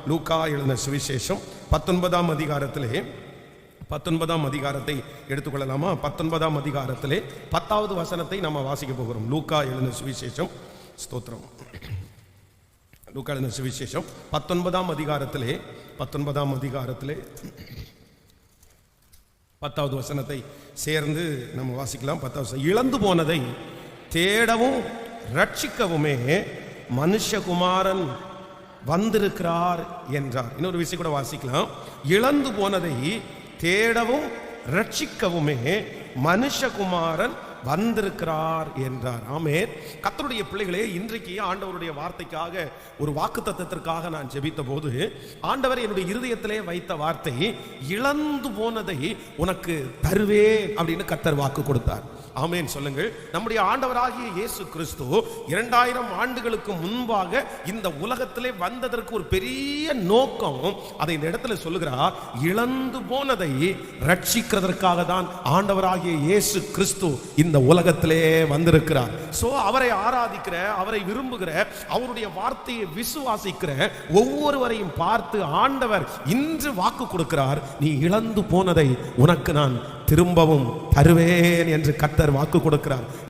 லூக்கா எழுதின சுவிசேஷம் 19ஆம் அதிகாரத்திலே 19ஆம் அதிகாரத்தை எடுத்துக்கொள்ளலாமா? 19ஆம் அதிகாரத்திலே 10வது வசனத்தை நம்ம வாசிக்க போகிறோம். லூக்கா எழுதின சுவிசேஷம், ஸ்தோத்திரம், லூக்கா எழுதின சுவிசேஷம் 19ஆம் அதிகாரத்திலே 10வது வசனத்தை சேர்ந்து நம்ம வாசிக்கலாம். 10வது வசனம், இழந்து போனதை தேடவும் ரட்சிக்கவுமே மனுஷகுமாரன் வந்திருக்கிறார் என்றார். இன்னொரு விஷயம் கூட வாசிக்கலாம். இழந்து போனதை தேடவும் ரட்சிக்கவுமே மனுஷகுமாரன் வந்திருக்கிறார் என்றார். ஆமென். கர்த்தருடைய பிள்ளைகளே, இன்றைக்கு ஆண்டவருடைய வார்த்தைக்காக ஒரு வாக்குத்தத்தத்திற்காக நான் ஜெபித்த போது ஆண்டவர் என்னுடைய இருதயத்திலே வைத்த வார்த்தை, இழந்து போனதை உனக்கு தருவேன் அப்படின்னு கர்த்தர் வாக்கு கொடுத்தார். ஆமென் சொல்லுங்கள். நம்முடைய ஆண்டவராகிய இயேசு கிறிஸ்து 2000 ஆண்டுகளுக்கு முன்பாக இந்த உலகத்திலே வந்ததற்கு ஒரு பெரிய நோக்கம், அதை இந்த இடத்துல சொல்லுகிறார். இழந்து போனதை ரட்சிக்கிறதற்காக தான் ஆண்டவராகிய இயேசு கிறிஸ்து இந்த உலகத்திலே வந்திருக்கிறார். சோ அவரை ஆராதிக்கிற, அவரை விரும்புகிற, அவருடைய வார்த்தையை விசுவாசிக்கிற ஒவ்வொருவரையும் பார்த்து ஆண்டவர் இன்று வாக்கு கொடுக்கிறார், நீ இழந்து போனதை உனக்கு நான் திரும்பவும் தருவேன் என்று கர்த்தர் வாக்கு கொடுக்கிறார்.